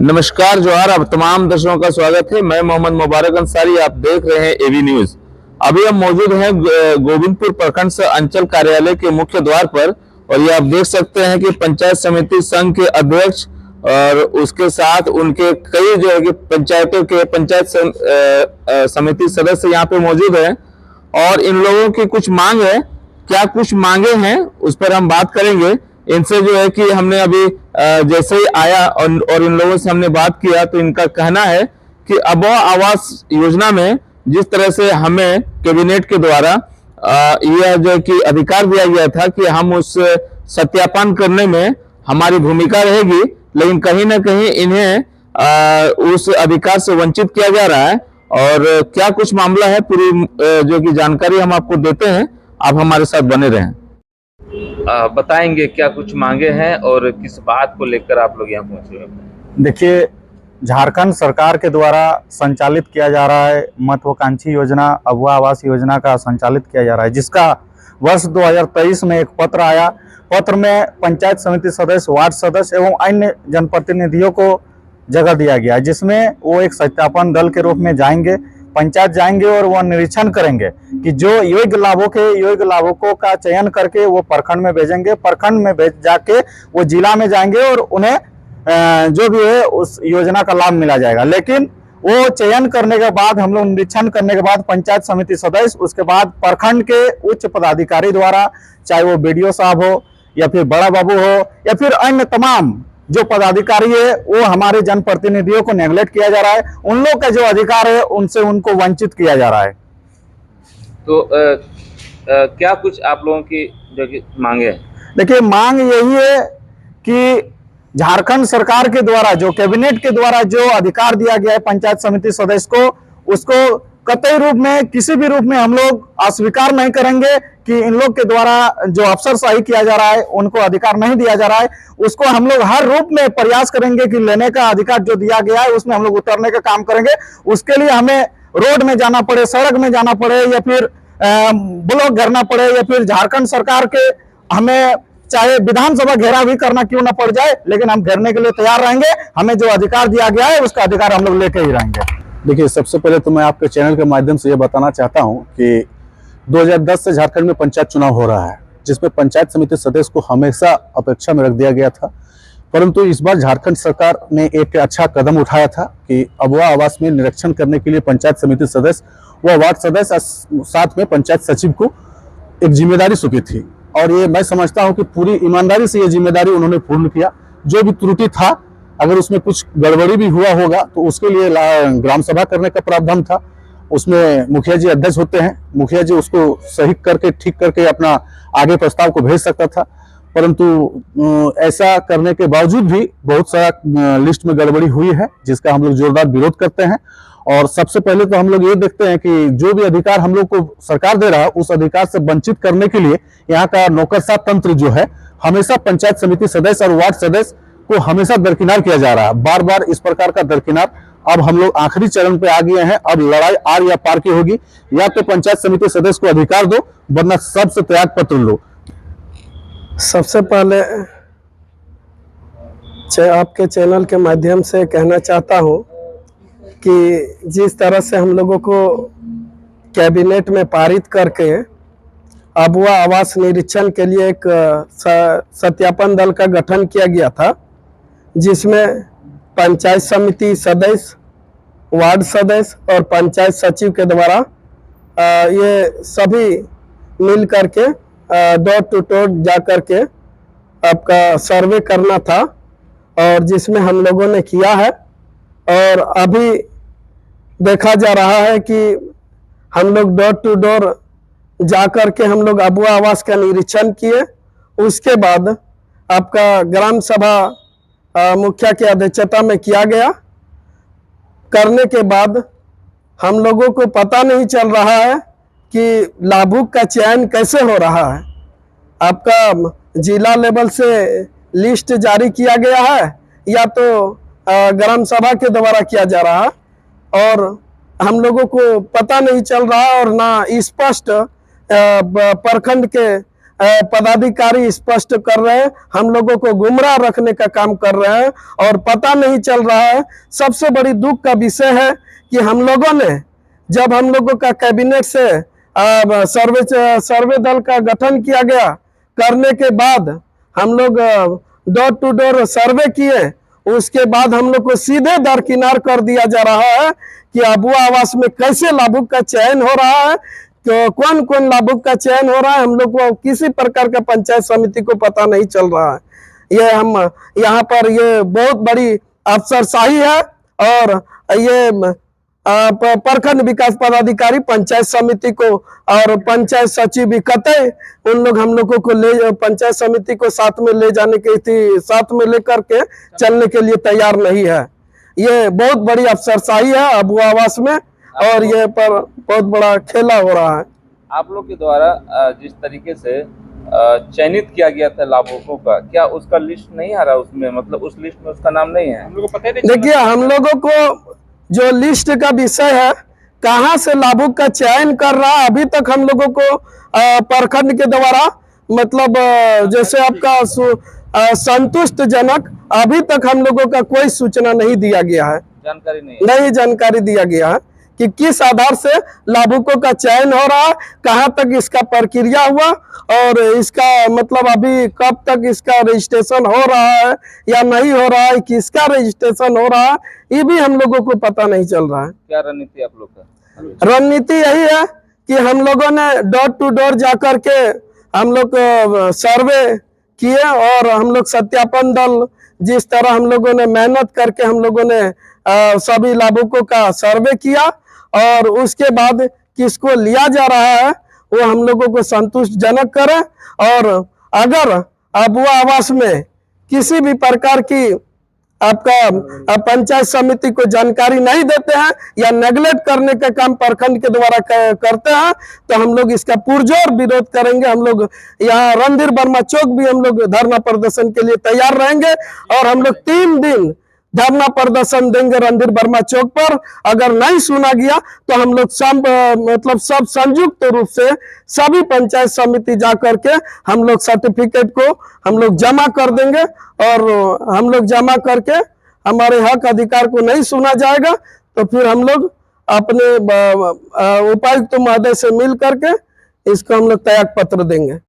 नमस्कार जोहार। अब तमाम दर्शकों का स्वागत है। मैं मोहम्मद मुबारक अंसारी, आप देख रहे हैं एवी न्यूज। अभी हम मौजूद हैं गोविंदपुर प्रखंड से अंचल कार्यालय के मुख्य द्वार पर, और ये आप देख सकते हैं कि पंचायत समिति संघ के अध्यक्ष और उसके साथ उनके कई जो है कि पंचायतों के पंचायत समिति सदस्य यहाँ पे मौजूद हैं, और इन लोगों की कुछ मांग है। क्या कुछ मांगे हैं उस पर हम बात करेंगे इनसे। जो है कि हमने अभी जैसे ही आया और इन लोगों से हमने बात किया, तो इनका कहना है कि अबवा आवास योजना में जिस तरह से हमें कैबिनेट के द्वारा यह जो कि अधिकार दिया गया था कि हम उस सत्यापन करने में हमारी भूमिका रहेगी, लेकिन कहीं ना कहीं इन्हें उस अधिकार से वंचित किया जा रहा है। और क्या कुछ मामला है, पूरी जो कि जानकारी हम आपको देते हैं, आप हमारे साथ बने रहें। बताएंगे क्या कुछ मांगे हैं और किस बात को लेकर आप लोग यहाँ पहुंचे हैं। देखिए, झारखंड सरकार के द्वारा संचालित किया जा रहा है महत्वाकांक्षी योजना अबवा आवास योजना का संचालित किया जा रहा है, जिसका वर्ष 2023 में एक पत्र आया। पत्र में पंचायत समिति सदस्य, वार्ड सदस्य एवं अन्य जनप्रतिनिधियों को जगह दिया गया, जिसमें वो एक सत्यापन दल के रूप में जाएंगे, पंचायत जाएंगे और वह निरीक्षण करेंगे कि जो योग्य लाभुकों का चयन करके वो प्रखंड में भेजेंगे। प्रखंड में भेज जाके वो जिला में जाएंगे और उन्हें जो भी है उस योजना का लाभ मिला जाएगा। लेकिन वो चयन करने के बाद, हम लोग निरीक्षण करने के बाद पंचायत समिति सदस्य, उसके बाद प्रखंड के उच्च पदाधिकारी द्वारा, चाहे वो बीडीओ साहब हो या फिर बड़ा बाबू हो या फिर अन्य तमाम जो पदाधिकारी है, वो हमारे जनप्रतिनिधियों को नेग्लेक्ट किया जा रहा है। उन लोग का जो अधिकार है उनसे उनको वंचित किया जा रहा है। तो क्या कुछ आप लोगों की जो कि मांगे हैं? देखिए, मांग यही है कि झारखंड सरकार के द्वारा, जो कैबिनेट के द्वारा जो अधिकार दिया गया है पंचायत समिति सदस्य को, उसको कतई रूप में, किसी भी रूप में हम लोग अस्वीकार नहीं करेंगे कि इन लोग के द्वारा जो अफसरशाही किया जा रहा है, उनको अधिकार नहीं दिया जा रहा है। उसको हम लोग हर रूप में प्रयास करेंगे कि लेने का अधिकार जो दिया गया है उसमें हम लोग उतरने का काम करेंगे। उसके लिए हमें रोड में जाना पड़े, सड़क में जाना पड़े, या फिर ब्लॉक घेरना पड़े, या फिर झारखंड सरकार के हमें चाहे विधानसभा घेरा भी करना क्यों ना पड़ जाए, लेकिन हम घेरने के लिए तैयार रहेंगे। हमें जो अधिकार दिया गया है उसका अधिकार हम लोग लेके ही रहेंगे। देखिए, सबसे पहले तो मैं आपके चैनल के माध्यम से ये बताना चाहता हूं कि 2010 से झारखंड में पंचायत चुनाव हो रहा है, जिसमें पंचायत समिति सदस्य को हमेशा अपेक्षा में रख दिया गया था। परंतु इस बार झारखंड सरकार ने एक अच्छा कदम उठाया था कि अबवा आवास में निरीक्षण करने के लिए पंचायत समिति सदस्य व वार्ड सदस्य, साथ में पंचायत सचिव को एक जिम्मेदारी सौंपी थी। और ये मैं समझता हूँ कि पूरी ईमानदारी से ये जिम्मेदारी उन्होंने पूर्ण किया। जो भी त्रुटि था, अगर उसमें कुछ गड़बड़ी भी हुआ होगा तो उसके लिए ग्राम सभा करने का प्रावधान था। उसमें मुखिया जी अध्यक्ष होते हैं, मुखिया जी उसको सही करके, ठीक करके अपना आगे प्रस्ताव को भेज सकता था। परंतु ऐसा करने के बावजूद भी बहुत सारा लिस्ट में गड़बड़ी हुई है, जिसका हम लोग जोरदार विरोध करते हैं। और सबसे पहले तो हम लोग ये देखते हैं कि जो भी अधिकार हम लोग को सरकार दे रहा है, उस अधिकार से वंचित करने के लिए यहाँ का नौकरशाह तंत्र जो है, हमेशा पंचायत समिति सदस्य और वार्ड सदस्य को हमेशा दरकिनार किया जा रहा है। बार बार इस प्रकार का दरकिनार, अब हम लोग आखिरी चरण पे आ गए हैं। अब लड़ाई आर या पार की होगी। या तो पंचायत समिति सदस्य को अधिकार दो, वरना सबसे त्याग पत्र लो। सबसे पहले आपके चैनल के माध्यम से कहना चाहता हूं कि जिस तरह से हम लोगों को कैबिनेट में पारित करके अबवा आवास निरीक्षण के लिए एक सत्यापन दल का गठन किया गया था, जिसमें पंचायत समिति सदस्य, वार्ड सदस्य और पंचायत सचिव के द्वारा ये सभी मिल करके डोर टू डोर जा करके आपका सर्वे करना था, और जिसमें हम लोगों ने किया है। और अभी देखा जा रहा है कि हम लोग डोर टू डोर जा करके हम लोग अबवा आवास का निरीक्षण किए। उसके बाद आपका ग्राम सभा मुखिया की अध्यक्षता में किया गया। करने के बाद हम लोगों को पता नहीं चल रहा है कि लाभुक का चयन कैसे हो रहा है। आपका जिला लेवल से लिस्ट जारी किया गया है या तो ग्राम सभा के द्वारा किया जा रहा है, और हम लोगों को पता नहीं चल रहा और ना स्पष्ट प्रखंड के पदाधिकारी स्पष्ट कर रहे हैं, हम लोगों को गुमराह रखने का काम कर रहे हैं और पता नहीं चल रहा है। सबसे बड़ी दुख का विषय है कि हम लोगों ने जब हम लोगों का कैबिनेट से सर्वे दल का गठन किया गया, करने के बाद हम लोग डोर टू डोर सर्वे किए, उसके बाद हम लोग को सीधे दरकिनार कर दिया जा रहा है कि अबुआ आवास में कैसे लाभुक का चयन हो रहा है, तो कौन कौन लाभुक का चयन हो रहा है, हम लोग को किसी प्रकार का पंचायत समिति को पता नहीं चल रहा है। ये हम यहाँ पर ये बहुत बड़ी अफसरशाही है और ये प्रखंड विकास पदाधिकारी पंचायत समिति को और पंचायत सचिव भी कतई उन लोग हम लोगों को ले पंचायत समिति को साथ में ले जाने के साथ में लेकर के चलने के लिए तैयार नहीं है। ये बहुत बड़ी अफसरशाही है अबुआ आवास में और ये पर बहुत बड़ा खेला हो रहा है। आप लोग के द्वारा जिस तरीके से चयनित किया गया था लाभुकों का, क्या उसका लिस्ट नहीं आ रहा उसमें, मतलब उस लिस्ट में उसका नाम नहीं है? हम लोगों को पता नहीं। देखिए, हम लोगों को जो लिस्ट का विषय है, कहां से लाभुक का चयन कर रहा है, अभी तक हम लोगों को प्रखंड के द्वारा मतलब जैसे आपका संतुष्टजनक अभी तक हम लोगों का कोई सूचना नहीं दिया गया है, जानकारी नहीं जानकारी दिया गया है कि किस आधार से लाभुकों का चयन हो रहा है, कहां तक इसका प्रक्रिया हुआ और इसका मतलब अभी कब तक इसका रजिस्ट्रेशन हो रहा है या नहीं हो रहा है, किसका रजिस्ट्रेशन हो रहा है, ये भी हम लोगों को पता नहीं चल रहा है। क्या रणनीति आप लोग का? रणनीति यही है कि हम लोगों ने डोर टू डोर जाकर के हम लोग सर्वे किए और हम लोग सत्यापन दल जिस तरह हम लोगों ने मेहनत करके हम लोगों ने सभी लाभुकों का सर्वे किया और उसके बाद किसको लिया जा रहा है वो हम लोगों को संतुष्टजनक करे। और अगर अबुआ आवास में किसी भी प्रकार की आपका पंचायत समिति को जानकारी नहीं देते हैं या नेगलेक्ट करने का काम प्रखंड के द्वारा करते हैं तो हम लोग इसका पुरजोर विरोध करेंगे। हम लोग यहाँ रणधीर वर्मा चौक भी हम लोग धरना प्रदर्शन के लिए तैयार रहेंगे और हम लोग 3 दिन धरना प्रदर्शन देंगे रणधीर वर्मा चौक पर। अगर नहीं सुना गया तो हम लोग सब संयुक्त रूप से सभी पंचायत समिति जा करके हम लोग सर्टिफिकेट को हम लोग जमा कर देंगे और हम लोग जमा करके हमारे हक अधिकार को नहीं सुना जाएगा तो फिर हम लोग अपने उपायुक्त महोदय से मिल करके इसको हम लोग त्याग पत्र देंगे।